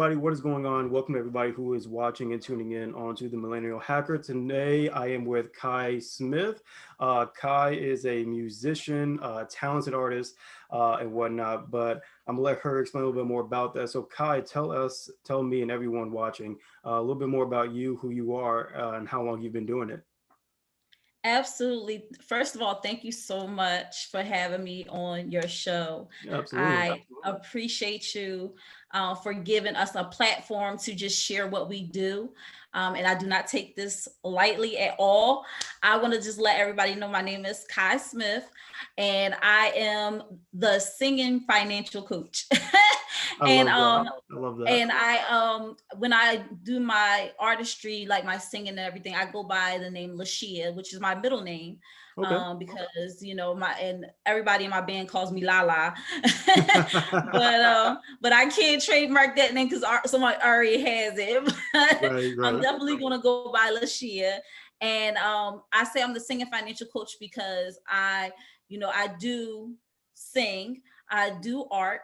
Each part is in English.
everybody, what is going on? Welcome everybody who is watching and tuning in onto the Millennial Hacker. Today I am with Kai Smith. Kai is a musician, talented artist, and whatnot, but I'm gonna let her explain a little bit more about that. So Kai, tell me and everyone watching a little bit more about you, who you are, and how long you've been doing it. Absolutely. First of all, thank you so much for having me on your show. Absolutely. I appreciate you for giving us a platform to just share what we do. And I do not take this lightly at all. I want to just let everybody know my name is Kai Smith, and I am the singing financial coach. I and love that. um, I love that. and I when I do my artistry, like my singing and everything, I go by the name Lashia, which is my middle name. Okay. Because and everybody in my band calls me Lala. But I can't trademark that name because someone already has it. Right, I'm right. definitely gonna go by Lashia. And I say I'm the singing financial coach because I do sing, I do art,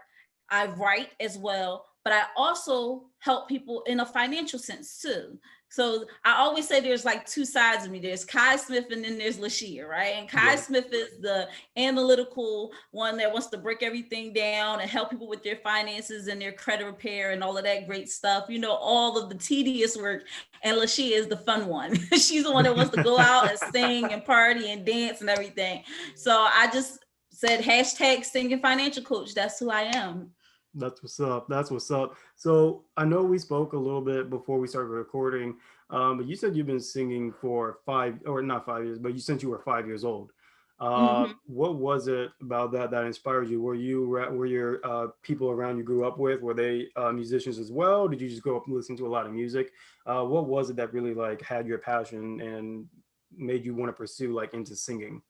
I write as well, but I also help people in a financial sense too. So I always say there's like two sides of me. There's Kai Smith and then there's Lashia, right? And Kai Yeah. Smith is the analytical one that wants to break everything down and help people with their finances and their credit repair and all of that great stuff. All of the tedious work. And Lashia is the fun one. She's the one that wants to go out and sing and party and dance and everything. So I just said hashtag singing financial coach. That's who I am. That's what's up. That's what's up. So I know we spoke a little bit before we started recording, but you said you've been singing for or not 5 years, but you since you were 5 years old. Mhm. What was it about that inspired you? Were your people around you grew up with, were they musicians as well? Did you just grow up listening to a lot of music? What was it that really like had your passion and made you want to pursue like into singing?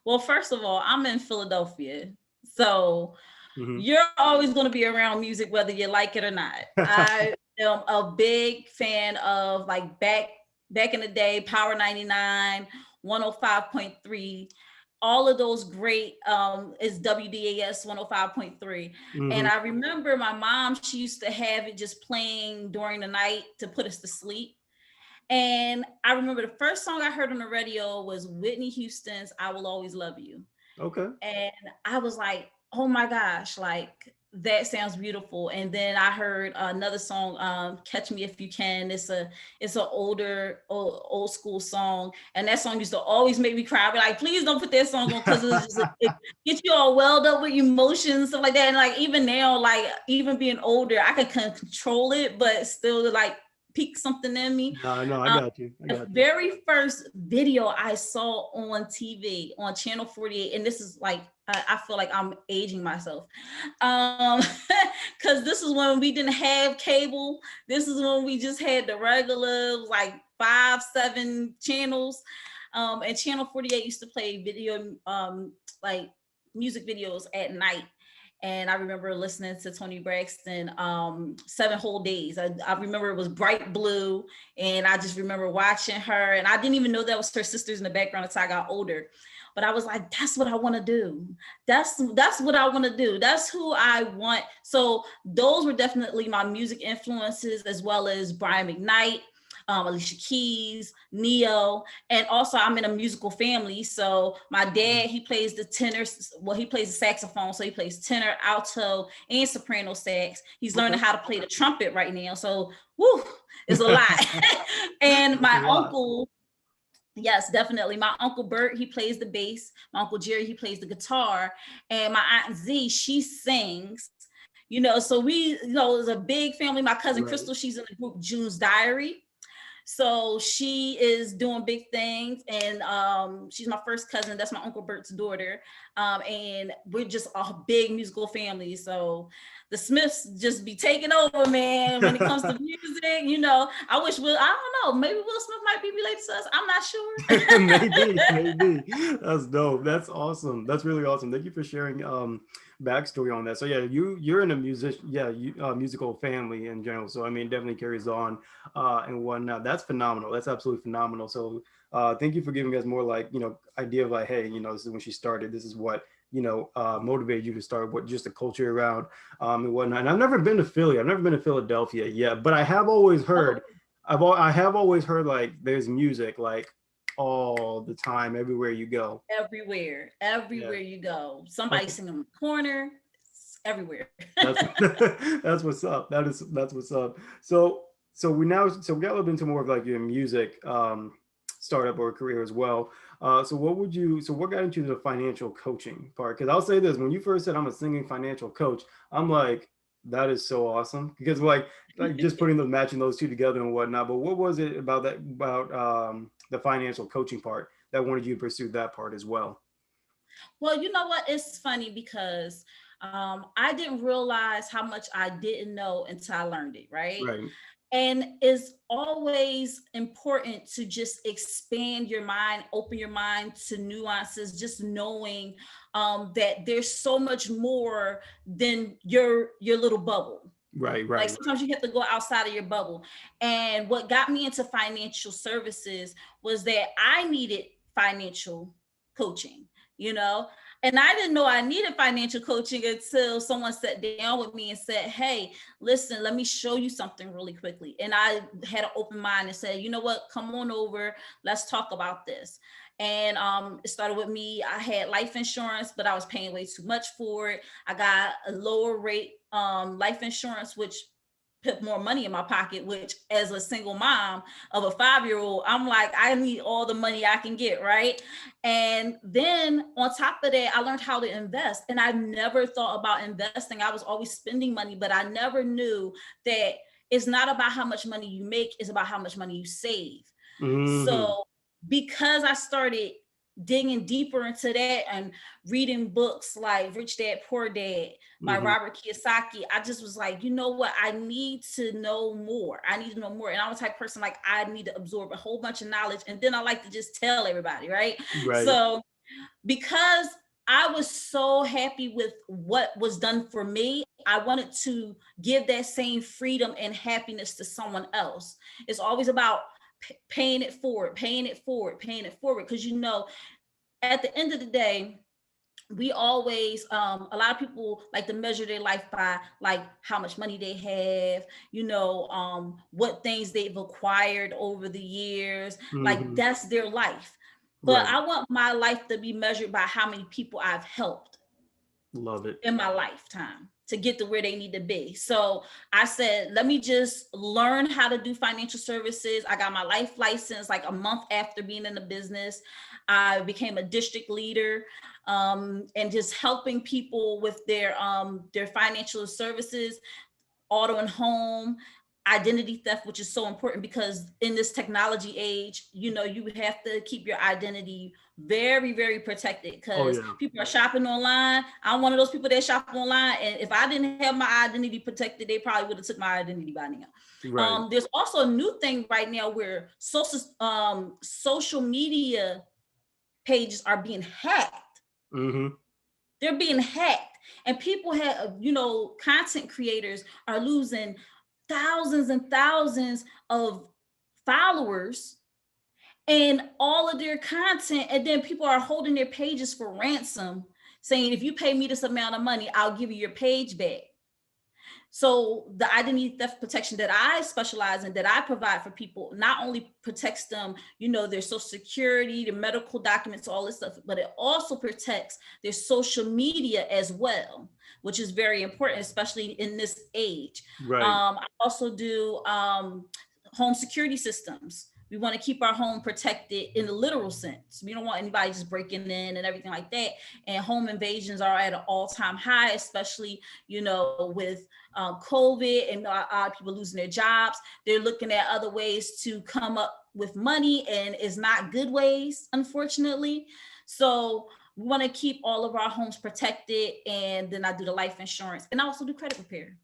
Well, first of all, I'm in Philadelphia. So Hmm. you're always going to be around music whether you like it or not. I am a big fan of like back in the day, Power 99, 105.3, all of those great is WDAS 105.3. And Hmm. I remember my mom, she used to have it just playing during the night to put us to sleep. And I remember the first song I heard on the radio was Whitney Houston's I Will Always Love You. Okay. And I was like, oh my gosh, like that sounds beautiful. And then I heard another song, Catch Me If You Can. It's an older old school song, and that song used to always make me cry. I'd be like, please don't put that song on, because it gets you all welled up with emotions, stuff like that. And like even now, like even being older, I can control it, but still like peak something in me. No, no, I Um, got you. I the got you. very first video I saw on TV on Channel 48, and this is like I feel like I'm aging myself, um, because this is when we didn't have cable. This is when we just had the regular like 5, 7 channels, and Channel 48 used to play video, like music videos at night. And I remember listening to Tony Braxton, 7 Whole Days. I remember it was bright blue, and I just remember watching her. And I didn't even know that was her sisters in the background until I got older. But I was like, that's what I want to do. That's what I want to do. That's who I want. So those were definitely my music influences, as well as Brian McKnight, Alicia Keys, Neo, and also I'm in a musical family. So my dad, he plays the tenor, well, he plays the saxophone, so he plays tenor, alto, and soprano sax. He's Okay. learning how to play the trumpet right now. So, whoo, it's a lot. And That's a my lot. uncle, yes, definitely. My uncle Bert, he plays the bass. My uncle Jerry, he plays the guitar. And my aunt Z, she sings. So it was a big family. My cousin Right. Crystal, she's in the group June's Diary. So she is doing big things, and she's my first cousin. That's my uncle Bert's daughter, and we're just a big musical family. So the Smiths just be taking over, man. When it comes to music, I wish I don't know, maybe Will Smith might be related to us. I'm not sure. Maybe, maybe. That's dope. That's awesome. That's really awesome. Thank you for sharing backstory on that. So yeah, you're in a musical family in general. So I mean, it definitely carries on and whatnot. That's phenomenal. That's absolutely phenomenal. So thank you for giving us more like idea of like, hey, this is when she started. This is what motivated you to start what just the culture around and whatnot? And I've never been to Philly. I've never been to Philadelphia yet, but I have always heard, I have always heard like there's music like all the time, everywhere you go. Everywhere Yeah. you go, somebody singing in the corner. It's everywhere. That's that's what's up. That's what's up. So we got a little bit into more of like your music startup or career as well. So what got into the financial coaching part? Because I'll say this, when you first said I'm a singing financial coach, I'm like, that is so awesome. Because like just putting those matching those two together and whatnot. But what was it about the financial coaching part that wanted you to pursue that part as well? Well, you know what? It's funny because I didn't realize how much I didn't know until I learned it, right? Right. And it's always important to just expand your mind, open your mind to nuances, just knowing that there's so much more than your little bubble. Right. Like Right. sometimes you have to go outside of your bubble. And what got me into financial services was that I needed financial coaching, you know? And I didn't know I needed financial coaching until someone sat down with me and said, "Hey, listen, let me show you something really quickly." And I had an open mind and said, "You know what? Come on over. Let's talk about this." And it started with me. I had life insurance, but I was paying way too much for it. I got a lower rate life insurance, which put more money in my pocket, which as a single mom of a 5-year-old, I'm like, I need all the money I can get, right? And then on top of that, I learned how to invest. And I never thought about investing. I was always spending money, but I never knew that it's not about how much money you make, it's about how much money you save. Hmm. So because I started digging deeper into that and reading books like Rich Dad Poor Dad by Hmm. Robert Kiyosaki, I just was like, you know what? I need to know more. I need to know more. And I'm the type of person like I need to absorb a whole bunch of knowledge. And then I like to just tell everybody, right? Right. So because I was so happy with what was done for me, I wanted to give that same freedom and happiness to someone else. It's always about paying it forward, paying it forward, paying it forward. Because at the end of the day, we always a lot of people like to measure their life by like how much money they have, what things they've acquired over the years, like Hmm. that's their life. But Right. I want my life to be measured by how many people I've helped Love it. in my lifetime to get to where they need to be. So I said, let me just learn how to do financial services. I got my life license like a month after being in the business. I became a district leader, and just helping people with their financial services, auto and home, identity theft, which is so important because in this technology age, you have to keep your identity very, very protected Oh because yeah. people are shopping online. I'm one of those people that shop online. And if I didn't have my identity protected, they probably would have took my identity by now. Right. There's also a new thing right now where social media pages are being hacked. Hmm. They're being hacked, and people have, content creators are losing thousands and thousands of followers and all of their content. And then people are holding their pages for ransom, saying, if you pay me this amount of money, I'll give you your page back. So the identity theft protection that I specialize in, that I provide for people, not only protects them, their social security, their medical documents, all this stuff, but it also protects their social media as well, which is very important, especially in this age. Right. I also do home security systems. We want to keep our home protected in the literal sense. We don't want anybody just breaking in and everything like that. And home invasions are at an all-time high, especially, with COVID and a lot of people losing their jobs. They're looking at other ways to come up with money, and it's not good ways, unfortunately. So we want to keep all of our homes protected. And then I do the life insurance, and I also do credit repair.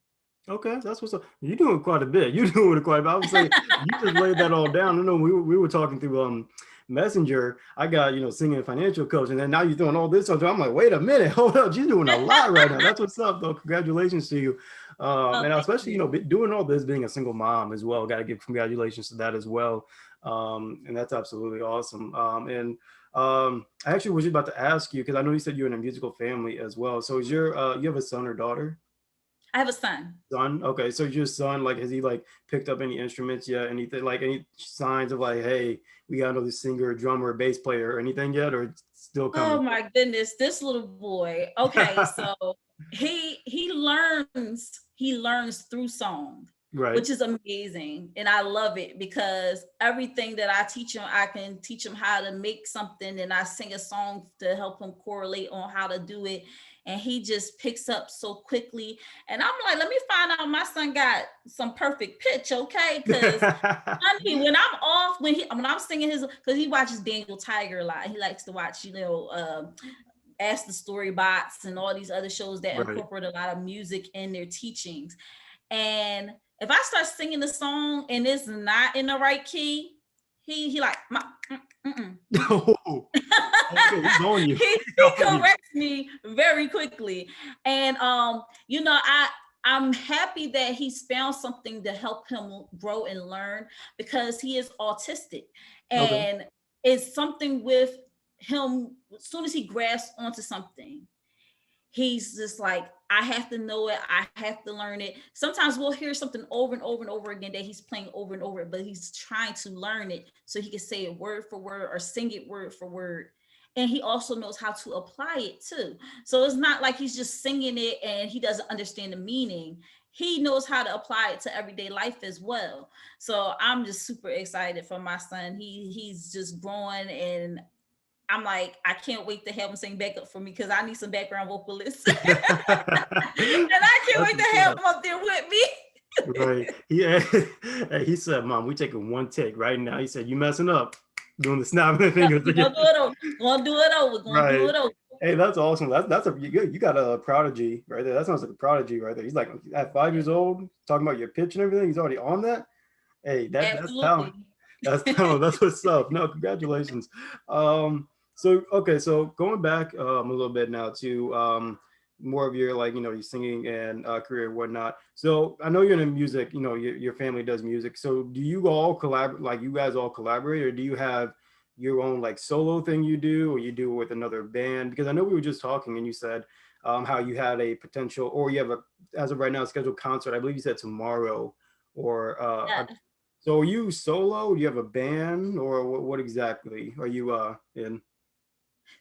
Okay, that's what's up. You're doing quite a bit. You're doing quite a bit. I would say you just laid that all down. I know we were talking through Messenger. I got, singing financial coach, and then now you're doing all this. So I'm like, wait a minute, hold up, you're doing a lot right now. That's what's up, though. Congratulations to you. Oh, And thank especially, you. doing all this, being a single mom as well. Got to give congratulations to that as well. And that's absolutely awesome. I actually was about to ask you, because I know you said you're in a musical family as well. So is your you have a son or daughter? I have a son. Son. Okay, so your son, like, has he like picked up any instruments yet? Anything, like any signs of like, hey, we got another singer, drummer, bass player, or anything yet, or it's still Oh coming? my goodness, this little boy. Okay, so he learns through song, Right. which is amazing, and I love it because everything that I teach him, I can teach him how to make something, and I sing a song to help him correlate on how to do it, and he just picks up so quickly. And I'm like, let me find out my son got some perfect pitch, okay? Because honey, when I'm off, when I'm singing his, because he watches Daniel Tiger a lot. He likes to watch, Ask the Story Bots and all these other shows that Right. incorporate a lot of music in their teachings. And if I start singing the song and it's not in the right key, he like, No. Okay, he's on you. He's he on you. corrects me very quickly. And I'm happy that he's found something to help him grow and learn, because he is autistic. Okay. And it's something with him, as soon as he grasps onto something, he's just like, I have to know it, I have to learn it. Sometimes we'll hear something over and over and over again that he's playing over and over, but he's trying to learn it so he can say it word for word or sing it word for word. And he also knows how to apply it too. So it's not like he's just singing it and he doesn't understand the meaning. He knows how to apply it to everyday life as well. So I'm just super excited for my son. He's just growing, and I'm like, I can't wait to have him sing backup for me because I need some background vocalists. And I can't That's wait what's to have up. him up there with me. Right. He said, "Mom, we taking one take right now." He said, "You messing up, doing the snapping of Yep, fingers we're gonna again." do it over. We're gonna do it over. We're gonna do Right. it over. Hey, that's awesome. That's a you got a prodigy right there. That sounds like a prodigy right there. He's like at 5 years old, talking about your pitch and everything. He's already on that. Hey, that's talent. Absolutely. That's talent. That's what's up. No, congratulations. So okay, so going back a little bit now to more of your, like, your singing and career and whatnot. So I know you're in music. Your family does music. So do you all collaborate? Like, you guys all collaborate, or do you have your own like solo thing you do, or you do it with another band? Because I know we were just talking and you said how you had a potential, or you have a, as of right now, scheduled concert. I believe you said tomorrow, or Yeah. so are you solo? Do you have a band, or what exactly are you in?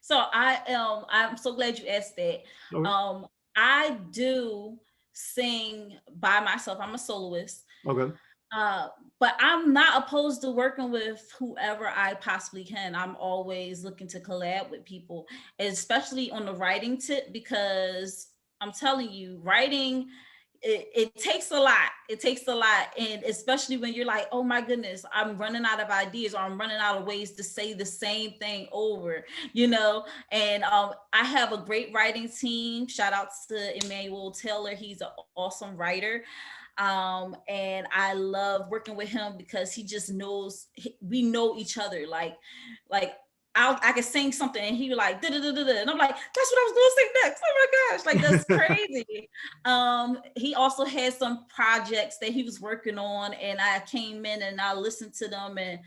So I'm so glad you asked that. Okay. Um I do sing by myself. I'm a soloist. Okay. Uh, but I'm not opposed to working with whoever I possibly can. I'm always looking to collab with people, especially on the writing tip, because I'm telling you, writing, it takes a lot. It takes a lot. And especially when you're like, oh my goodness, I'm running out of ideas, or I'm running out of ways to say the same thing over, you know? And I have a great writing team. Shout out to Emmanuel Taylor. He's an awesome writer. And I love working with him because he just knows, we know each other. Like I could sing something and he was like, da, da, da, da, da. And I'm like, that's what I was going to sing next. Oh my gosh, like that's crazy. He also had some projects that he was working on, and I came in and I listened to them, and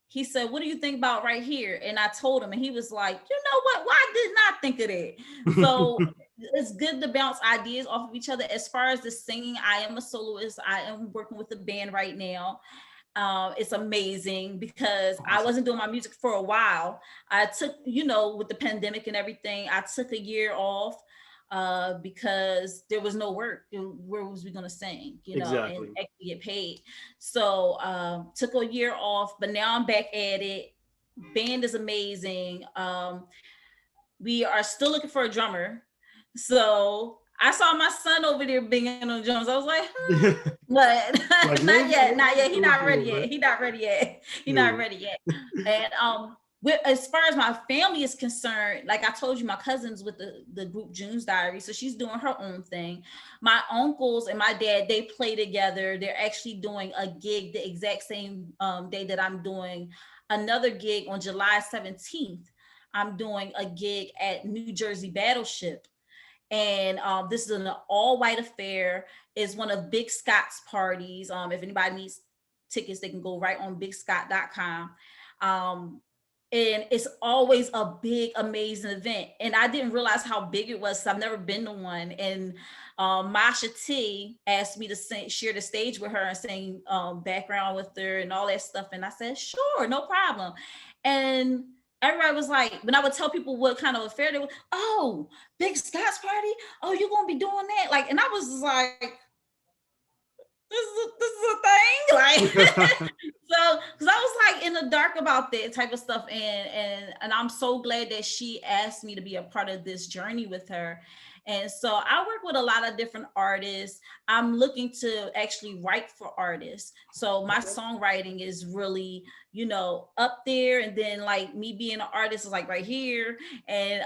he said, what do you think about right here? And I told him, and he was like, you know what? Why didn't I think of that? So it's good to bounce ideas off of each other. As far as the singing, I am a soloist. I am working with a band right now. It's amazing because I Awesome. wasn't doing my music for a while. I took, with the pandemic and everything, I took a year off because there was no work. Where was we going to sing, and Exactly. actually get paid? So took a year off, but now I'm back at it. Band is amazing. We are still looking for a drummer. So I saw my son over there banging on drums. I was like, but Like, not maybe, yet, not maybe yet. He still a not ready little yet. bit. He not ready yet. He not Shoot. ready yet. And as far as my family is concerned, like I told you, my cousin's with the group June's Diary, so she's doing her own thing. My uncles and my dad, they play together. They're actually doing a gig the exact same day that I'm doing another gig on July 17th. I'm doing a gig at New Jersey Battleship, and this is an all-white affair. It's one of Big Scott's parties. If anybody needs tickets, they can go right on bigscott.com. And it's always a big, amazing event. And I didn't realize how big it was. So I've never been to one. And Masha T asked me to share the stage with her and sing background with her and all that stuff. And I said, sure, no problem. And everybody was like, when I would tell people what kind of affair they were, oh, Big Scott's party? Oh, you're going to be doing that? Like, and I was like, this is a thing, like so, because I was like in the dark about that type of stuff, and I'm so glad that she asked me to be a part of this journey with her. And so I work with a lot of different artists. I'm looking to actually write for artists, so my songwriting is really, you know, up there, and then like me being an artist is like right here, and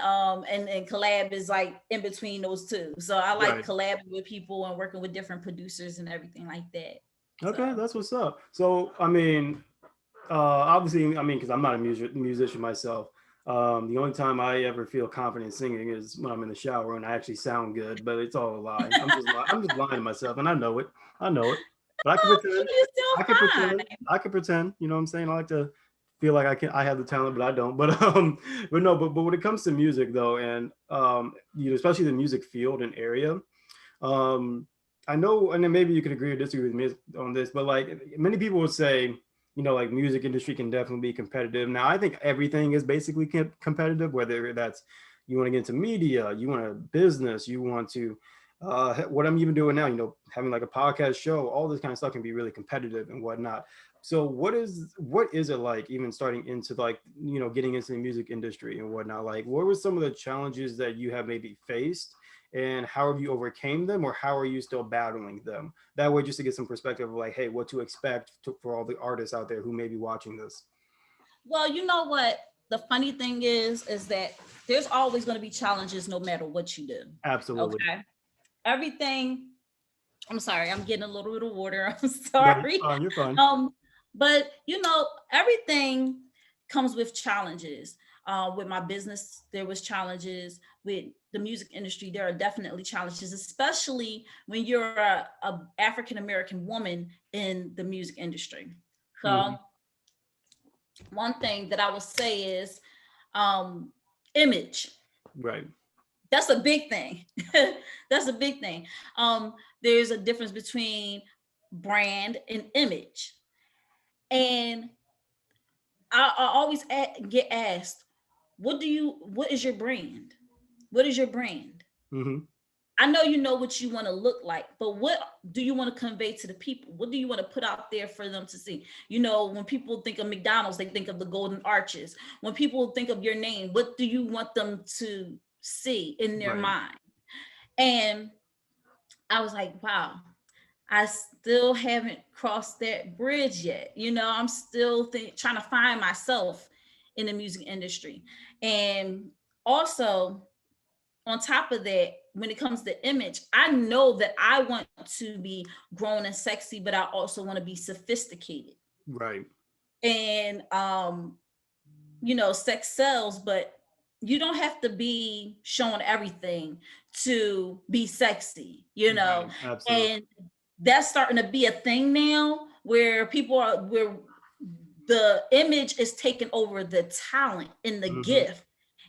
collab is like in between those two. So I like collabing with people and working with different producers and everything like that. Okay, so that's what's up. So I mean, obviously, I mean, because I'm not a musician myself. The only time I ever feel confident singing is when I'm in the shower and I actually sound good, but it's all a lie. I'm just lying to myself, and I know it. I know it. But I can pretend. I can pretend. I can pretend. You know what I'm saying? I like to feel like I have the talent, but I don't. But no. But when it comes to music though, and you know, especially the music field and area, I know, and then maybe you could agree or disagree with me on this, but like many people would say, you know, like music industry can definitely be competitive. Now, I think everything is basically competitive, whether that's you want to get into media, you want a business, you want to, what I'm even doing now, you know, having like a podcast show, all this kind of stuff can be really competitive and whatnot. So what is it like even starting into like, you know, getting into the music industry and whatnot? Like, what were some of the challenges that you have maybe faced? And how have you overcame them, or how are you still battling them? That way, just to get some perspective of like, hey, what to expect for all the artists out there who may be watching this. Well, you know what? The funny thing is that there's always going to be challenges no matter what you do. Absolutely. Okay. Everything. I'm sorry. I'm getting a little bit of water. I'm sorry. Yeah, you're fine. But you know, everything comes with challenges. With my business, there was challenges. With the music industry, there are definitely challenges, especially when you're a African American woman in the music industry. So one thing that I would say is image. Right. That's a big thing. That's a big thing. There's a difference between brand and image. And I always get asked, what is your brand? What is your brand? I know you know what you want to look like, but what do you want to convey to the people? What do you want to put out there for them to see? You know, when people think of McDonald's, they think of the golden arches. When people think of your name, what do you want them to see in their mind? And I was like, wow, I still haven't crossed that bridge yet. You know, I'm still trying to find myself in the music industry. And also, on top of that, when it comes to image, I know that I want to be grown and sexy, but I also want to be sophisticated. Right. And, you know, sex sells, but you don't have to be showing everything to be sexy, you know? Right. Absolutely. And that's starting to be a thing now where where the image is taking over the talent and the gift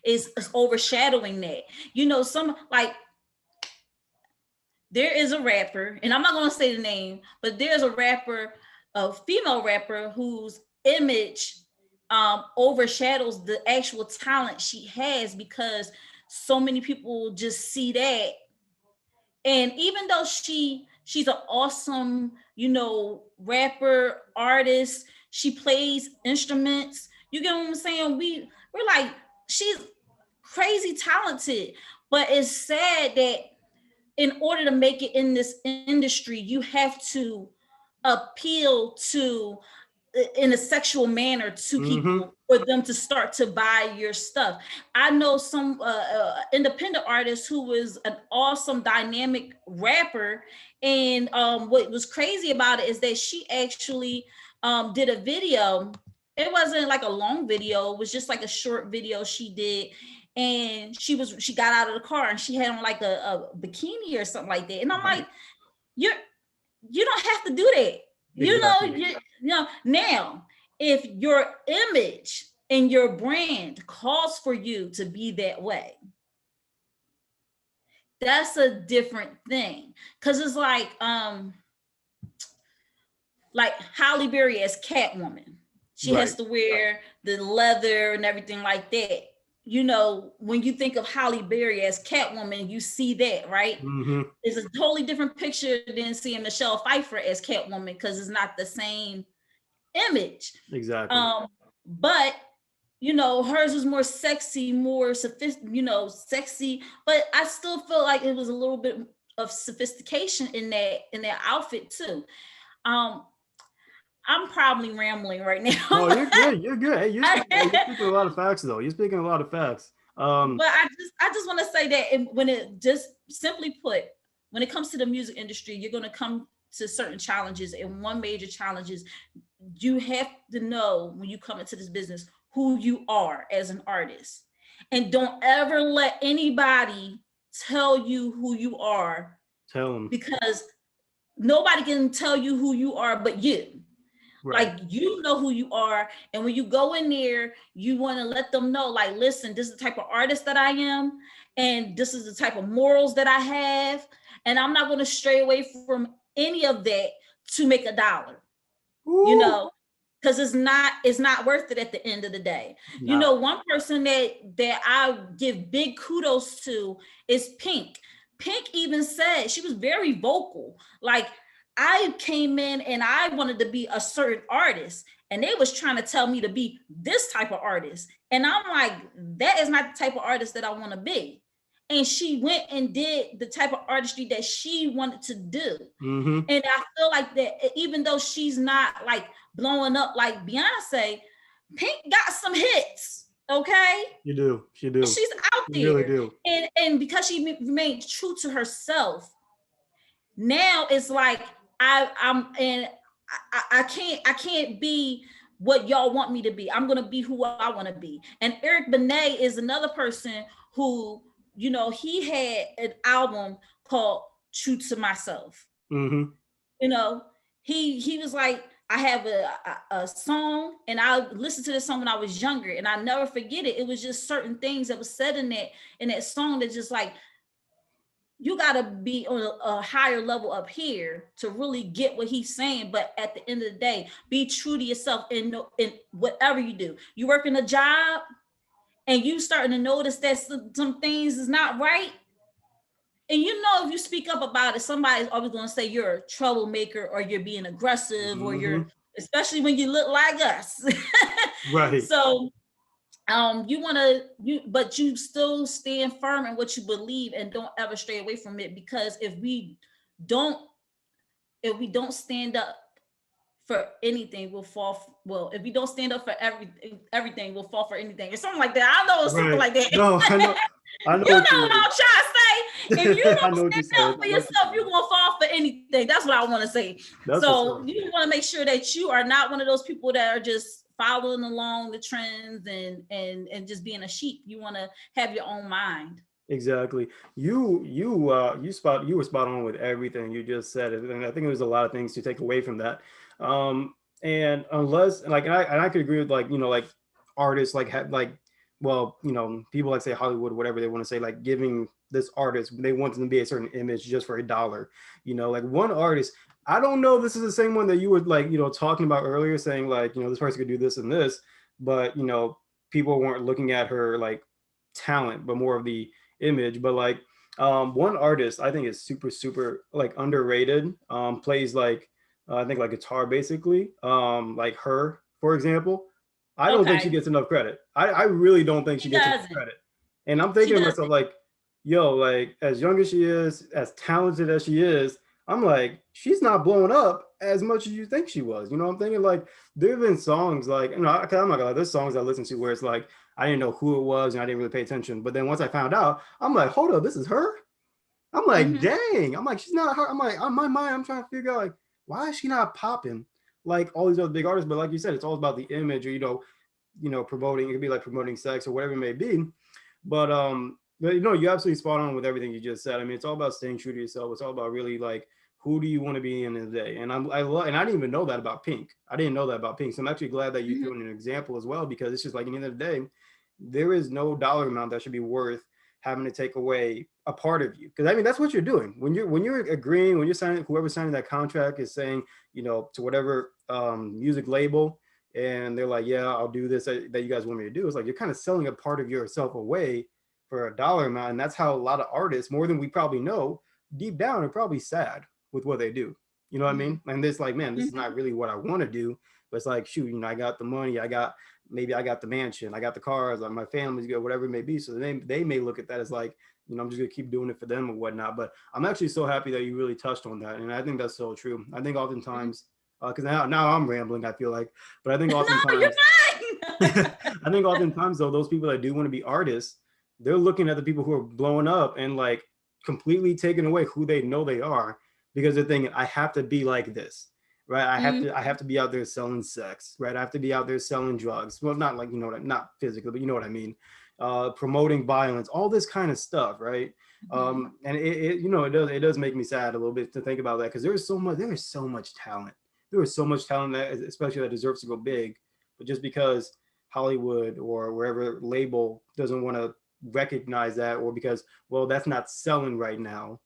is overshadowing that. You know, some like there is a rapper, and I'm not going to say the name, but there's a rapper, a female rapper whose image overshadows the actual talent she has because so many people just see that. And even though she's an awesome, you know, rapper, artist, she plays instruments. You get what I'm saying? We're like, she's crazy talented, but it's sad that in order to make it in this industry, you have to appeal to in a sexual manner to people for them to start to buy your stuff. I know some independent artist who was an awesome dynamic rapper, and what was crazy about it is that she actually did a video. It wasn't like a long video, it was just like a short video she did, and she got out of the car and she had on like a bikini or something like that, and I'm like, you don't have to do that. Exactly. You know, You know, now, if your image and your brand calls for you to be that way, that's a different thing. Cause it's like Halle Berry as Catwoman. She Right. has to wear the leather and everything like that. You know, when you think of Halle Berry as Catwoman, you see that, right? Mm-hmm. It's a totally different picture than seeing Michelle Pfeiffer as Catwoman because it's not the same image. Exactly. But you know, hers was more sexy, more sophisticated, you know, sexy. But I still feel like it was a little bit of sophistication in that outfit too. Um, I'm probably rambling right now. No, you're good. You're good. Hey, you're speaking a lot of facts, though. You're speaking a lot of facts. But I just want to say that when it just simply put, when it comes to the music industry, you're going to come to certain challenges, and one major challenge is you have to know when you come into this business who you are as an artist, and don't ever let anybody tell you who you are, Tell them. because nobody can tell you who you are but you. Right. Like, you know who you are, and when you go in there, you want to let them know, like, listen, this is the type of artist that I am, and this is the type of morals that I have, and I'm not going to stray away from any of that to make $1. You Ooh. know, because it's not worth it at the end of the day. You Nah. know, one person that I give big kudos to is Pink. Pink even said, she was very vocal, like, I came in and I wanted to be a certain artist, and they was trying to tell me to be this type of artist, and I'm like, that is not the type of artist that I want to be. And she went and did the type of artistry that she wanted to do. Mm-hmm. And I feel like that even though she's not like blowing up like Beyonce, Pink got some hits. Okay. You do. You do. She's out You really there. do. And because she remained true to herself, now it's like I can't be what y'all want me to be. I'm gonna be who I want to be. And Eric Benet is another person who, you know, he had an album called True to Myself. Mm-hmm. You know, he was like, I have a song, and I listened to this song when I was younger, and I never forget it. It was just certain things that was said in that song that just like, you got to be on a higher level up here to really get what he's saying. But at the end of the day, be true to yourself in whatever you do. You working a job and you starting to notice that some things is not right. And you know, if you speak up about it, somebody's always going to say you're a troublemaker, or you're being aggressive, or Mm-hmm. especially when you look like us. Right. So but you still stand firm in what you believe, and don't ever stray away from it, because don't if we don't stand up for anything, we'll fall. Well, if we don't stand up for everything, we'll fall for anything, or something like that. I know it's something Right. like that. No, I know. I know You know what what you I'm trying to say. If you I know don't what you're stand up saying. for I know what yourself, you're gonna fall for anything. That's what I want to say. That's what's So up. you want to make sure that you are not one of those people that are just following along the trends and just being a sheep. You want to have your own mind. Exactly. You were spot on with everything you just said, and I think there's a lot of things to take away from that. And unless like, and I could agree with, like, like artists like have like, well, people like say Hollywood, whatever they want to say, like giving this artist, they want them to be a certain image just for $1. Like one artist, I don't know if this is the same one that you were like, talking about earlier, saying like, this person could do this and this, but people weren't looking at her like talent, but more of the image. But like, one artist I think is super super like underrated, plays like, I think like guitar basically, like Her, for example. I don't think she Okay. gets enough credit. I really don't think she She gets enough doesn't. credit. And I'm She thinking to myself doesn't. like, yo, like as young as she is, as talented as she is, I'm like, she's not blowing up as much as you think she was. I'm thinking like, there have been songs like, I'm not gonna lie, there's songs I listen to where it's like, I didn't know who it was and I didn't really pay attention. But then once I found out, I'm like, hold up, this is her? I'm like, Mm-hmm. dang. I'm like, she's not her. I'm like, on my mind, I'm trying to figure out like, why is she not popping like all these other big artists? But like you said, it's all about the image, or promoting. It could be like promoting sex or whatever it may be. But you're absolutely spot on with everything you just said. I mean, it's all about staying true to yourself. It's all about really like who do you want to be in the day? And I love, and I didn't even know that about Pink. I didn't know that about Pink. So I'm actually glad that you threw in an example as well, because it's just like, at the end of the day, there is no dollar amount that should be worth having to take away a part of you. Because I mean, that's what you're doing when you're agreeing, when you're signing, whoever's signing that contract is saying, to whatever music label, and they're like, yeah, I'll do this that you guys want me to do. It's like you're kind of selling a part of yourself away for a dollar amount, and that's how a lot of artists, more than we probably know, deep down are probably sad with what they do. You know what I Mm-hmm. mean? And it's like, man, this is Mm-hmm. not really what I want to do. But it's like, shoot, I got the money, maybe I got the mansion, I got the cars, like my family's good, whatever it may be. So they may look at that as like, I'm just gonna keep doing it for them or whatnot. But I'm actually so happy that you really touched on that, and I think that's so true. I think oftentimes, because now I'm rambling, I feel like, but I think No, oftentimes, you're fine. I think oftentimes though, those people that do want to be artists, they're looking at the people who are blowing up and like completely taking away who they know they are, because they're thinking, I have to be like this, right? I have to be out there selling sex, right? I have to be out there selling drugs. Well, not like, not physically, but you know what I mean. Promoting violence, all this kind of stuff, right? Mm-hmm. And it does make me sad a little bit to think about that, because there is so much talent. There is so much talent that, especially that deserves to go big, but just because Hollywood or wherever label doesn't want to recognize that, or because, well, that's not selling right now.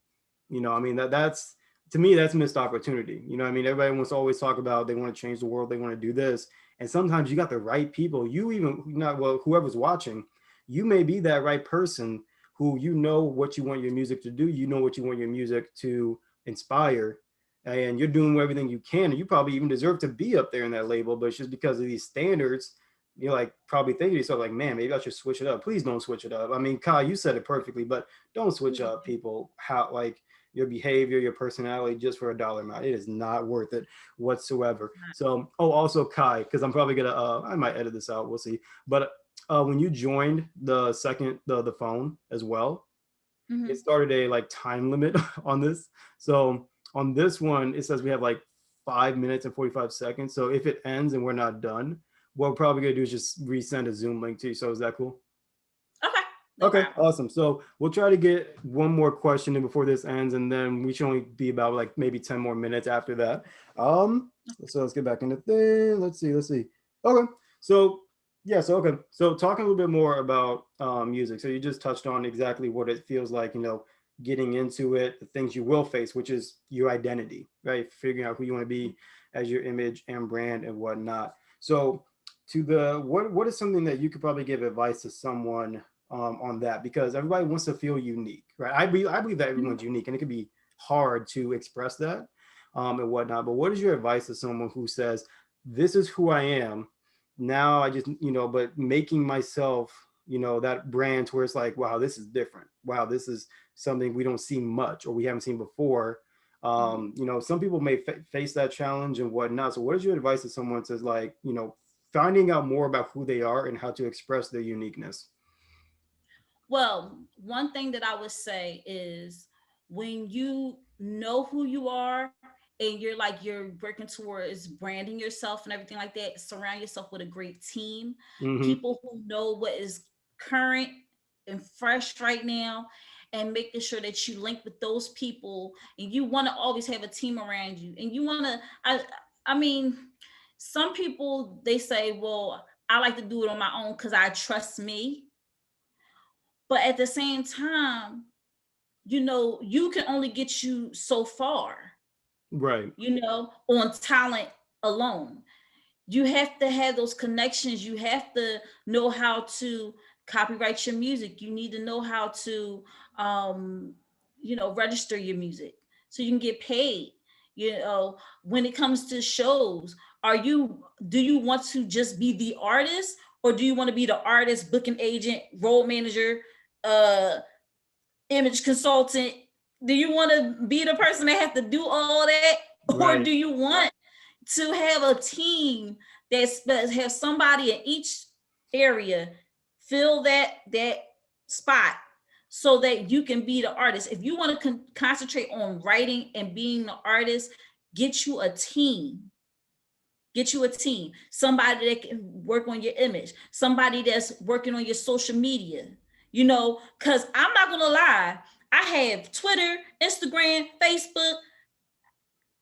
I mean, that's, to me, that's missed opportunity. I mean, everybody wants to always talk about they want to change the world, they want to do this, and sometimes you got the right people. You even not well, whoever's watching, you may be that right person who, what you want your music to do, what you want your music to inspire, and you're doing everything you can, and you probably even deserve to be up there in that label, but it's just because of these standards, you're like probably thinking to yourself like, man, maybe I should switch it up. Please don't switch it up. I mean, Kyle, you said it perfectly, but don't switch up people, how, like, your behavior, your personality, just for a dollar amount. It is not worth it whatsoever. So, oh, also Kai, because I'm probably gonna, I might edit this out. We'll see. But when you joined the phone as well, Mm-hmm. it started a like time limit on this. So on this one, it says we have like 5 minutes and 45 seconds. So if it ends and we're not done, what we're probably gonna do is just resend a Zoom link to you. So is that cool? Okay, no Okay, problem. awesome. So we'll try to get one more question in before this ends, and then we should only be about like maybe 10 more minutes after that. So let's get back into thing. Let's see. Okay. So yeah, so okay. So talking a little bit more about music. So you just touched on exactly what it feels like, getting into it, the things you will face, which is your identity, right? Figuring out who you want to be as your image and brand and whatnot. So to the what is something that you could probably give advice to someone on that, because everybody wants to feel unique, right? I believe that Mhm. everyone's unique, and it can be hard to express that and whatnot. But what is your advice to someone who says, "This is who I am now. I just but making myself that brand to where it's like, wow, this is different. Wow, this is something we don't see much or we haven't seen before." Mhm. Some people may face that challenge and whatnot. So, what is your advice to someone to like finding out more about who they are and how to express their uniqueness? Well, one thing that I would say is when you know who you are and you're working towards branding yourself and everything like that, surround yourself with a great team, Mm-hmm. people who know what is current and fresh right now, and making sure that you link with those people, and you want to always have a team around you, and you want to I mean, some people they say, well, I like to do it on my own because I trust me, but at the same time, you can only get you so far, Right. on talent alone. You have to have those connections. You have to know how to copyright your music. You need to know how to, register your music so you can get paid. When it comes to shows, do you want to just be the artist, or do you want to be the artist, booking agent, role manager, uh, image consultant? Do you want to be the person that has to do all that, or do Right. you want to have a team that have somebody in each area fill that spot so that you can be the artist? If you want to concentrate on writing and being the artist, get you a team. Get you a team, somebody that can work on your image, somebody that's working on your social media. Because I'm not gonna lie, I have Twitter, Instagram, Facebook.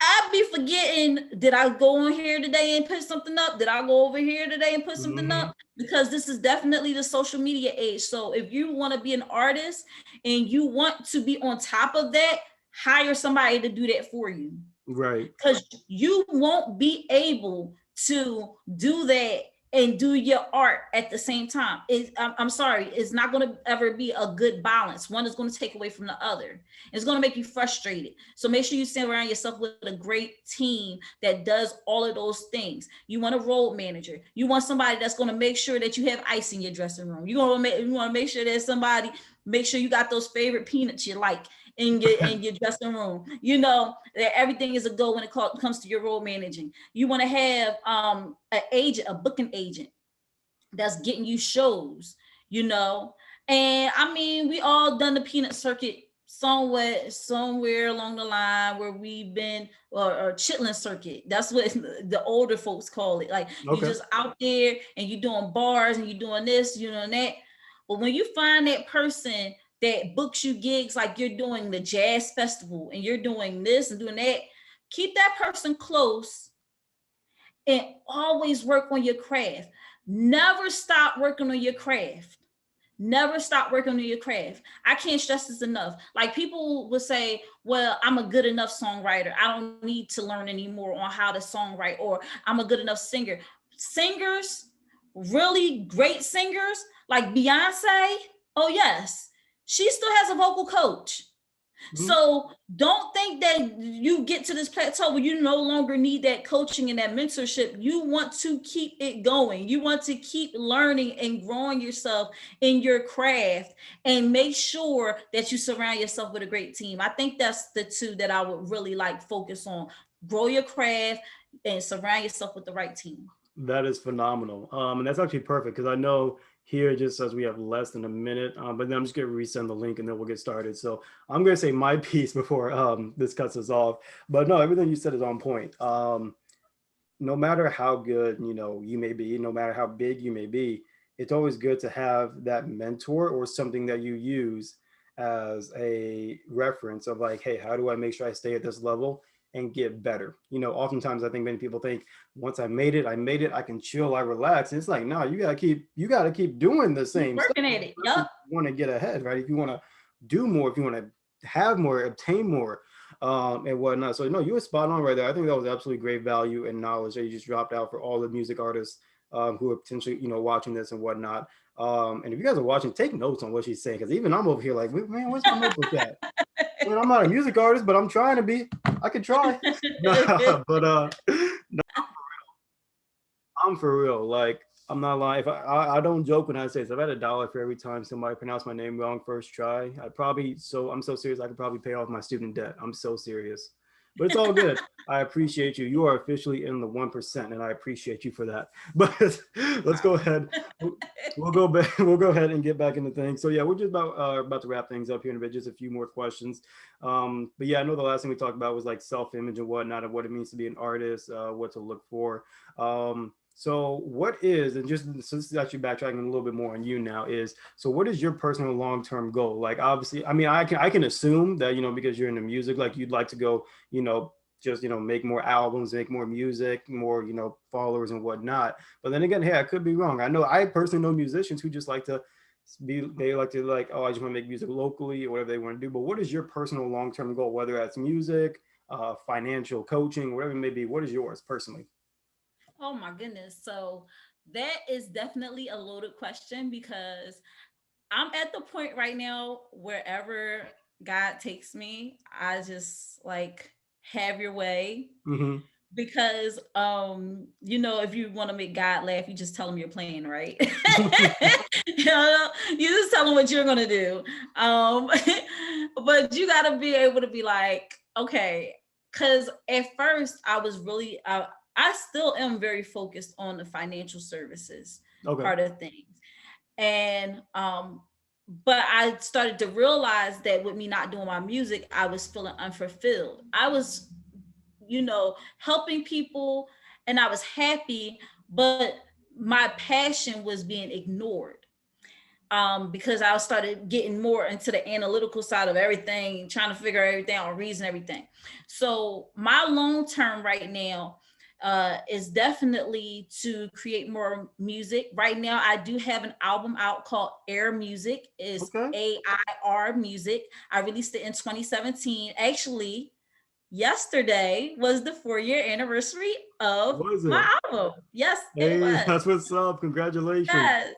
I be forgetting, did I go on here today and put something up? Did I go over here today and put something Mm-hmm. up? Because this is definitely the social media age. So if you want to be an artist and you want to be on top of that, hire somebody to do that for you. Right. Because you won't be able to do that and do your art at the same time. I'm sorry, it's not going to ever be a good balance. One is going to take away from the other. It's going to make you frustrated. So make sure you surround yourself with a great team that does all of those things. You want a road manager. You want somebody that's going to make sure that you have ice in your dressing room. You want to make sure that somebody, make sure you got those favorite peanuts you like in your dressing room. You know that everything is a go when it comes to your role managing. You want to have an agent, a booking agent that's getting you shows, you know. And I mean, we all done the peanut circuit somewhere along the line where we've been, or chitlin circuit. That's what the older folks call it. Like you Okay. just out there and you doing bars and you doing this, you doing that. But when you find that person that books you gigs, like you're doing the jazz festival and you're doing this and doing that, keep that person close and always work on your craft. Never stop working on your craft. Never stop working on your craft. I can't stress this enough. Like people will say, well, I'm a good enough songwriter. I don't need to learn anymore on how to songwrite, or I'm a good enough singer. Singers, really great singers like Beyonce, oh yes, she still has a vocal coach. Mm-hmm. So don't think that you get to this plateau where you no longer need that coaching and that mentorship. You want to keep it going. You want to keep learning and growing yourself in your craft, and make sure that you surround yourself with a great team. I think that's the two that I would really like focus on. Grow your craft and surround yourself with the right team. That is phenomenal. And that's actually perfect because I know here, just as we have less than a minute, but then I'm just going to resend the link and then we'll get started. So I'm going to say my piece before this cuts us off. But no, everything you said is on point. No matter how good, you may be, no matter how big you may be, it's always good to have that mentor or something that you use as a reference of like, hey, how do I make sure I stay at this level and get better? Oftentimes I think many people think once I made it, I can chill, I relax. And it's like, no, you gotta keep doing the Keep same stuff. working at it. If you Yup. want to get ahead, right? If you want to do more, if you want to have more, obtain more, and whatnot. So no, you were spot on right there. I think that was absolutely great value and knowledge that you just dropped out for all the music artists who are potentially, watching this and whatnot. And if you guys are watching, take notes on what she's saying, because even I'm over here like, man, where's my notebook at? I mean, I'm not a music artist, but I'm trying to be. I could try. But no, I'm for real. Like, I'm not lying. If I don't joke when I say this, I've had $1 for every time somebody pronounced my name wrong first try. I'm so serious. I could probably pay off my student debt. I'm so serious, but it's all good. I appreciate you. You are officially in the 1%, and I appreciate you for that. But let's go ahead. We'll go back. We'll go ahead and get back into things. So yeah, we're just about to wrap things up here in a bit. Just a few more questions. But yeah, I know the last thing we talked about was like self-image and whatnot, and what it means to be an artist, what to look for. So what is, and just so this is actually backtracking a little bit more on you now, is so what is your personal long-term goal? Like obviously, I mean, I can assume that, because you're into music, like you'd like to go, just, make more albums, make more music, more, followers and whatnot. But then again, hey, I could be wrong. I personally know musicians who just like to oh, I just want to make music locally or whatever they want to do. But what is your personal long-term goal, whether that's music, financial coaching, whatever it may be? What is yours personally? Oh my goodness. So that is definitely a loaded question, because I'm at the point right now, wherever God takes me, I just like have your way. Mm-hmm. Because if you want to make God laugh, you just tell him you're playing, right? You just tell him what you're gonna do. Um but you gotta be able to be like, okay, because at first I was really I still am very focused on the financial services Okay. part of things. And but I started to realize that with me not doing my music, I was feeling unfulfilled. I was, helping people and I was happy, but my passion was being ignored. because I started getting more into the analytical side of everything, trying to figure everything out, reason everything. So my long term right now is definitely to create more music. Right now, I do have an album out called Air Music. Is Okay. AIR Music. I released it in 2017. Actually, yesterday was the 4-year anniversary of Was my it? album. Yes, it Hey, was. that's what's up. Congratulations. Yes.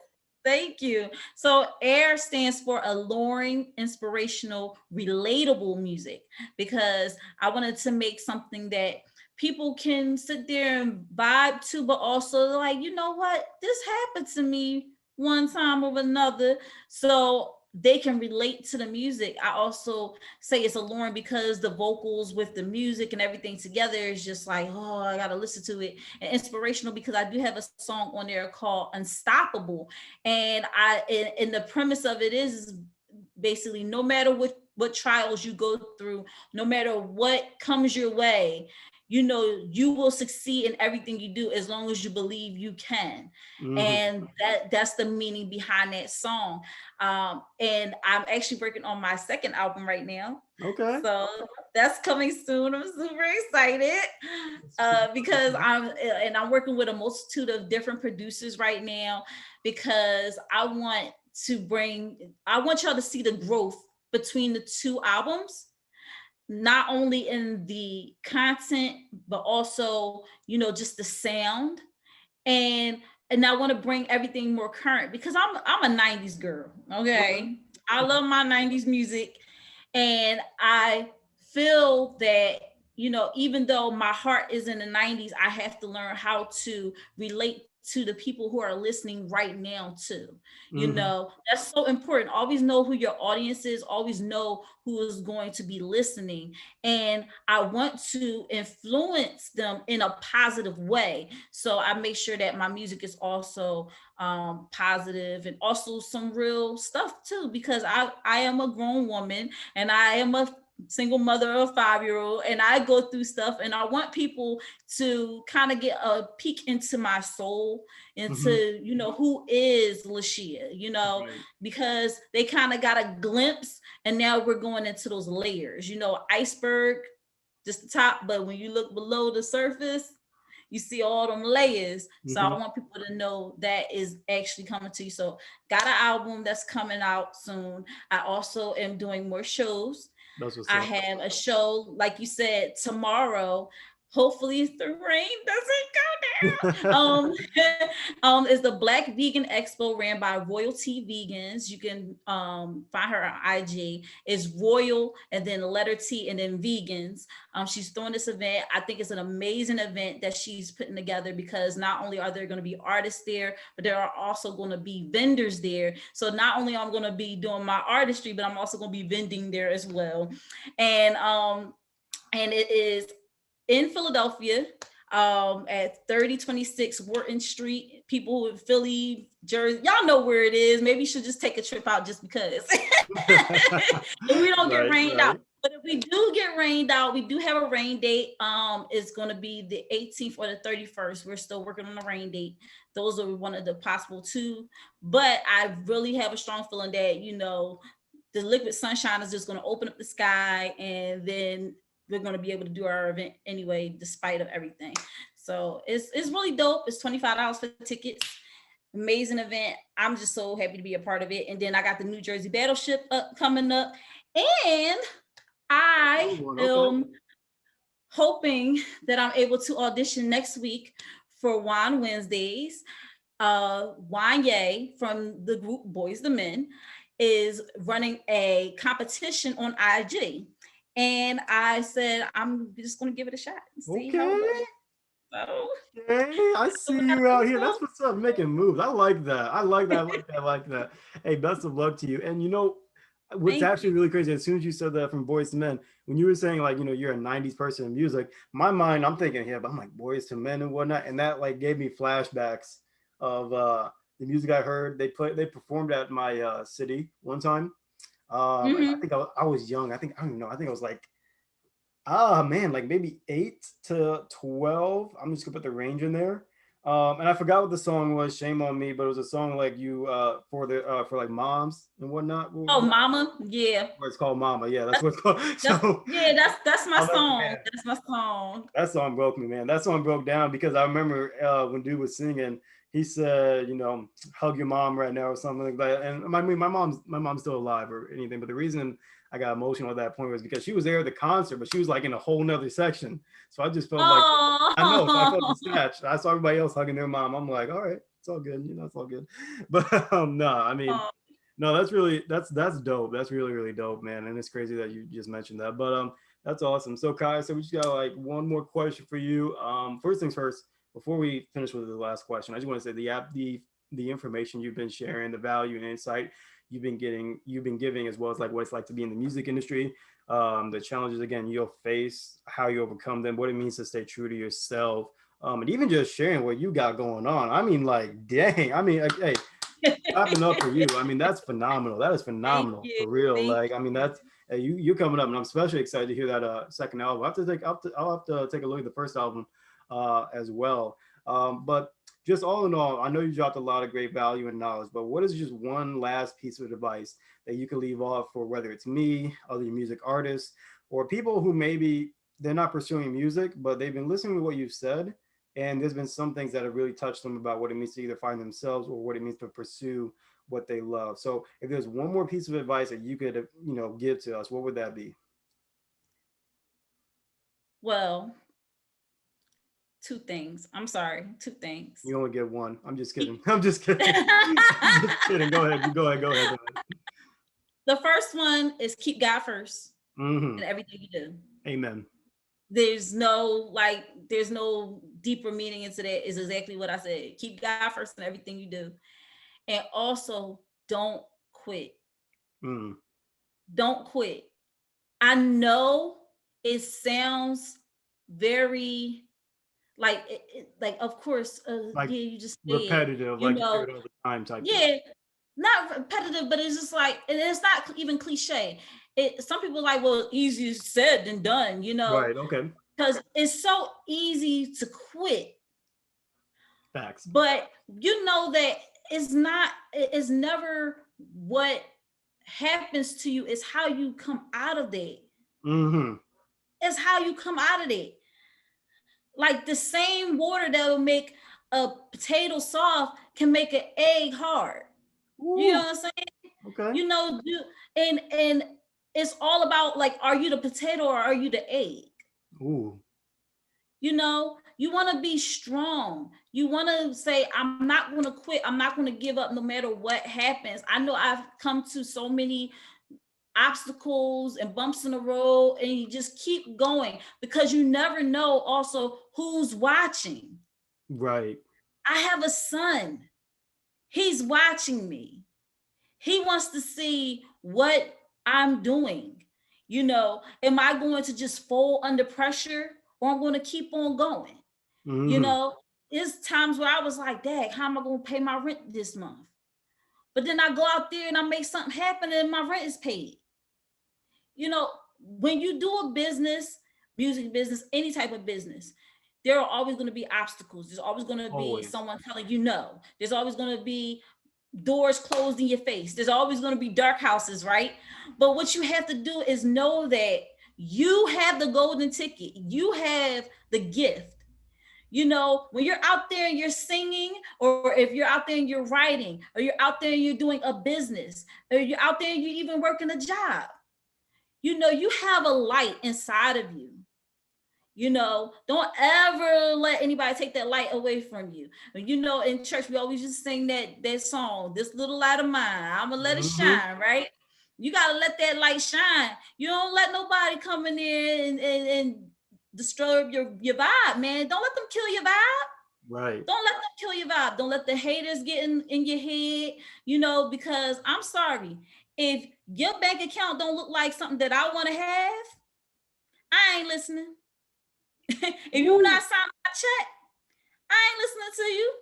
Thank you. So AIR stands for alluring, inspirational, relatable music, because I wanted to make something that people can sit there and vibe to, but also like, you know what? This happened to me one time or another. So they can relate to the music. I also say it's alluring because the vocals with the music and everything together is just like, oh, I gotta listen to it. And inspirational because I do have a song on there called Unstoppable. And and the premise of it is basically no matter what trials you go through, no matter what comes your way, you know you will succeed in everything you do as long as you believe you can. Hmm. And that's the meaning behind that song. And I'm actually working on my second album right now, Okay. so that's coming soon. I'm super excited because I'm working with a multitude of different producers right now, because I want y'all to see the growth between the two albums, not only in the content but also, just the sound. And I want to bring everything more current because I'm a 90s girl. Okay. Okay. I love my 90s music. And I feel that, even though my heart is in the 90s, I have to learn how to relate to the people who are listening right now too. Hmm. That's so important. Always know who your audience is, always know who is going to be listening. And I want to influence them in a positive way. So I make sure that my music is also positive and also some real stuff too, because I am a grown woman and I am a single mother of a 5-year-old, and I go through stuff, and I want people to kind of get a peek into my soul, Hmm. into who is Lashia, Right. because they kind of got a glimpse, and now we're going into those layers, iceberg, just the top, but when you look below the surface, you see all them layers. So I Hmm. want people to know that is actually coming to you. So got an album that's coming out soon. I also am doing more shows. That's what's I up. have a show, like you said, tomorrow. Hopefully, if the rain doesn't go down. Is the Black Vegan Expo ran by Royalty Vegans. You can find her on IG. It's Royal and then the letter T and then Vegans. She's throwing this event. I think it's an amazing event that she's putting together, because not only are there going to be artists there, but there are also going to be vendors there. So not only I'm going to be doing my artistry, but I'm also going to be vending there as well. And it is in Philadelphia, at 3026 Wharton Street. People in Philly, Jersey, y'all know where it is. Maybe you should just take a trip out just because. If we don't get Right, rained out. right. But if we do get rained out, we do have a rain date. It's going to be the 18th or the 31st. We're still working on the rain date. Those are one of the possible two. But I really have a strong feeling that, the liquid sunshine is just going to open up the sky, and then we're going to be able to do our event anyway, despite of everything. So it's really dope. It's $25 for tickets. Amazing event. I'm just so happy to be a part of it. And then I got the New Jersey Battleship coming up, and Another I one. Okay. am hoping that I'm able to audition next week for Wine Wednesdays. Wanye from the group Boys the Men is running a competition on IG. And I said, I'm just going to give it a shot and see how it Okay. goes. So, Okay. I so see we got you out to here. do That's what's up. Making moves. I like that. I like that. I like that. I like that. Hey, best of luck to you. And what's Thank actually you. really crazy, as soon as you said that from Boys to Men, when you were saying like, you're a 90s person in music, my mind, I'm thinking here, but I'm like Boys to Men and whatnot. And that like gave me flashbacks of the music I heard. They performed at my city one time. And I Mm-hmm. think I was young. I don't even know. I think I was like, ah man, like maybe 8 to 12. I'm just gonna put the range in there. And I forgot what the song was. Shame on me, but it was a song like you for the for like moms and whatnot. Oh, Mama, yeah. It's called Mama. Yeah, that's what it's called. That's So yeah, that's my I'll never song. forget. That's my song. That song broke me, man. That song broke down because I remember when dude was singing, he said, you know, hug your mom right now or something like that. And I mean, my mom's still alive or anything, but the reason I got emotional at that point was because she was there at the concert, but she was like in a whole nother section. So I just felt like I know. So I felt Oh, dispatched. I saw everybody else hugging their mom. I'm like, all right, it's all good. You know, it's all good. But no, I mean, no, that's dope. That's really really dope, man. And it's crazy that you just mentioned that. But that's awesome. So Kai, so we just got like one more question for you. First things first, before we finish with the last question, I just want to say the information you've been sharing, the value and insight you've been giving, as well as like what it's like to be in the music industry, the challenges again you'll face, how you overcome them, what it means to stay true to yourself, and even just sharing what you got going on. I mean, like, dang. I mean, like, hey, clapping up for you. I mean, that's phenomenal. That is thank phenomenal you. for real. Thank Like, I mean, you. that's you coming up, and I'm especially excited to hear that second album. I'll have to take a look at the first album as well. But just all in all, I know you dropped a lot of great value and knowledge. But what is just one last piece of advice that you can leave off for whether it's me, other music artists, or people who maybe they're not pursuing music, but they've been listening to what you've said, and there's been some things that have really touched them about what it means to either find themselves or what it means to pursue what they love. So if there's one more piece of advice that you could, give to us, what would that be? Well, two things. I'm sorry, two things. You only get one. I'm just kidding. Keep- I'm just kidding. I'm just kidding. Go ahead. Go ahead. Go ahead. Go ahead. the first one is keep God first Mm-hmm. in everything you do. Amen. There's no deeper meaning into that. Is exactly what I said. Keep God first in everything you do. And also don't quit. Mm. Don't quit. I know it sounds very like of course Like yeah, you just said, repetitive, you like you hear know, it all the time type thing. yeah, not repetitive, but it's just like, and it's not even cliche. It some people like, well, easier said than done, Right. Okay. because it's so easy to quit, Facts. but you know that it's never what happens to you, it's how you come out of that. Mm-hmm. It's how you come out of it. Like the same water that will make a potato soft can make an egg hard. You know Ooh. what I'm saying? Okay. You know, and it's all about, like, are you the potato or are you the egg? Ooh. You want to be strong. You want to say, I'm not going to quit. I'm not going to give up no matter what happens. I know I've come to so many obstacles and bumps in the road, and you just keep going because you never know also who's watching. Right. I have a son. He's watching me. He wants to see what I'm doing. Am I going to just fold under pressure, or I'm going to keep on going? You Mm-hmm. know, it's times where I was like, Dad, how am I going to pay my rent this month? But then I go out there and I make something happen and my rent is paid. When you do a business, music business, any type of business, there are always going to be obstacles. There's always going to be Always. someone telling you no. There's always going to be doors closed in your face. There's always going to be dark houses, right? But what you have to do is know that you have the golden ticket. You have the gift. When you're out there and you're singing, or if you're out there and you're writing, or you're out there and you're doing a business, or you're out there and you're even working a job, you have a light inside of you. Don't ever let anybody take that light away from you. In church, we always just sing that song, "This little light of mine, I'm gonna let it Mm-hmm. shine," right? You gotta let that light shine. You don't let nobody come in there and disturb your vibe, man. Don't let them kill your vibe. Right. Don't let them kill your vibe. Don't let the haters get in your head, because I'm sorry. If your bank account don't look like something that I want to have, I ain't listening. If you're Ooh. not signing my check, I ain't listening to you.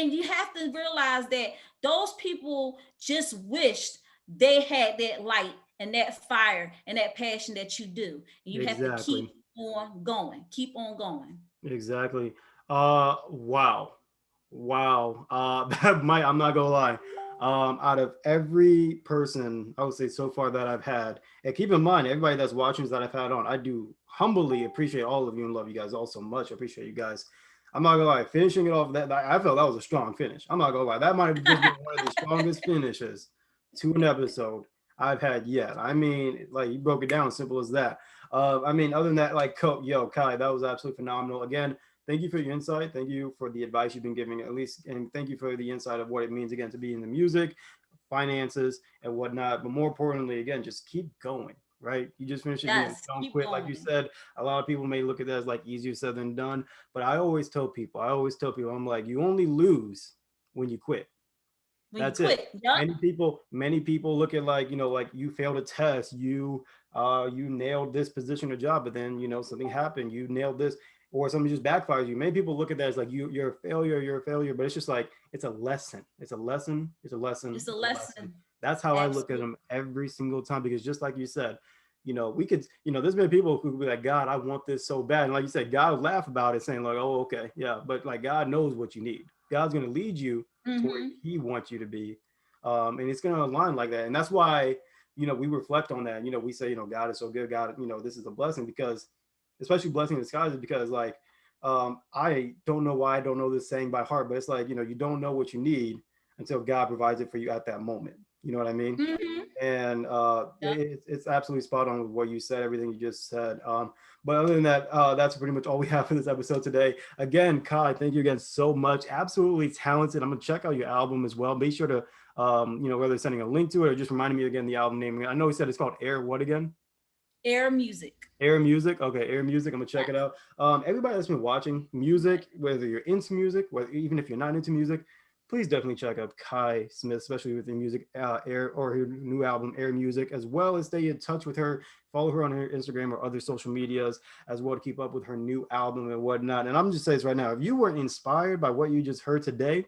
And you have to realize that those people just wished they had that light and that fire and that passion that you do. And you have to keep Exactly. on going. Keep on going. Exactly. Wow. Wow. That might, I'm not gonna lie. Out of every person I would say so far that I've had, and keep in mind, everybody that's watching that I've had on, I do humbly appreciate all of you and love you guys all so much. I appreciate you guys. I'm not gonna lie, finishing it off I felt that was a strong finish. I'm not gonna lie, that might have just been one of the strongest finishes to an episode I've had yet. I mean, like you broke it down, simple as that. I mean, other than that, like, yo, Kai, that was absolutely phenomenal. Again, thank you for your insight. Thank you for the advice you've been giving, at least, and thank you for the insight of what it means again to be in the music, finances, and whatnot. But more importantly, again, just keep going. Right? You just finished it. Yes, Don't keep quit. Like you going. said, a lot of people may look at that as like easier said than done. But I always tell people, I'm like, you only lose when you quit. When you That's it. quit. Yep. Many people look at like, like you failed a test, you nailed this position or job, but then something happened, you nailed this, or something just backfires you. Many people look at that as like you're a failure, but it's just like it's a lesson. It's a lesson. It's a lesson. It's a It's a lesson. lesson. That's how I look at Absolutely. them every single time because just like you said, we could, there's been people who could be like, God, I want this so bad. And like you said, God would laugh about it saying like, oh, okay, yeah. But like God knows what you need. God's going to lead you to where Mm-hmm. he wants you to be. And it's going to align like that. And that's why, we reflect on that. We say, God is so good. God, this is a blessing because, especially blessing in disguise, is because like, I don't know why I don't know this saying by heart, but it's like, you don't know what you need until God provides it for you at that moment. You know what I mean? Mm-hmm. And Yep. it's absolutely spot on with what you said, everything you just said. But other than that, that's pretty much all we have for this episode today. Again, Kai, thank you again so much. Absolutely talented. I'm gonna check out your album as well. Be sure to, whether sending a link to it or just reminding me again the album name. I know he said it's called Air. What again? Air music. Air Music. Okay, Air Music. I'm gonna check it Yes. out. Everybody that's been watching music, whether you're into music, whether even if you're not into music, please definitely check out Kai Smith, especially with the music Air or her new album Air Music, as well as stay in touch with her. Follow her on her Instagram or other social medias as well to keep up with her new album and whatnot. And I'm just saying this right now: if you were inspired by what you just heard today,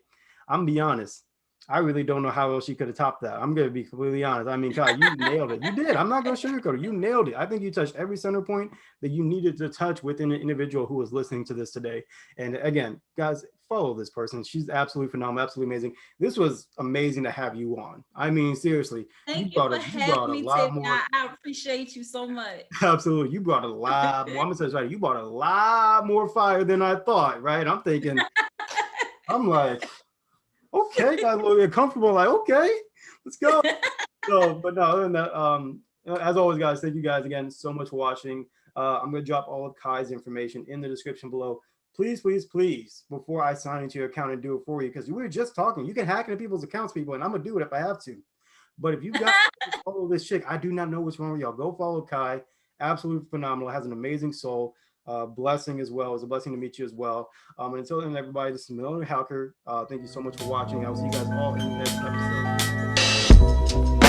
I'm gonna be honest. I really don't know how else you could have topped that. I'm gonna be completely honest. I mean, Kai, you nailed it. You did. I'm not gonna sugarcoat it. You nailed it. I think you touched every center point that you needed to touch within an individual who was listening to this today. And again, guys, follow this person. She's absolutely phenomenal, absolutely amazing. This was amazing to have you on. I mean, seriously, Thank you for you having brought a me, lot Tiffany. more. I appreciate you so much. Absolutely, you brought a lot more. I'm gonna say this right. You brought a lot more fire than I thought. Right? I'm thinking. I'm like, okay, got a little bit comfortable. Like, okay, let's go. So, but no, other than that, as always, guys, thank you guys again so much for watching. I'm gonna drop all of Kai's information in the description below. Please, please, please, before I sign into your account and do it for you, because we were just talking. You can hack into people's accounts, people, and I'm gonna do it if I have to. But if you guys follow this chick, I do not know what's wrong with y'all. Go follow Kai. Absolutely phenomenal. Has an amazing soul. Blessing as well. It's a blessing to meet you as well. And until then, everybody, this is Milner Halker. Thank you so much for watching. I'll see you guys all in the next episode.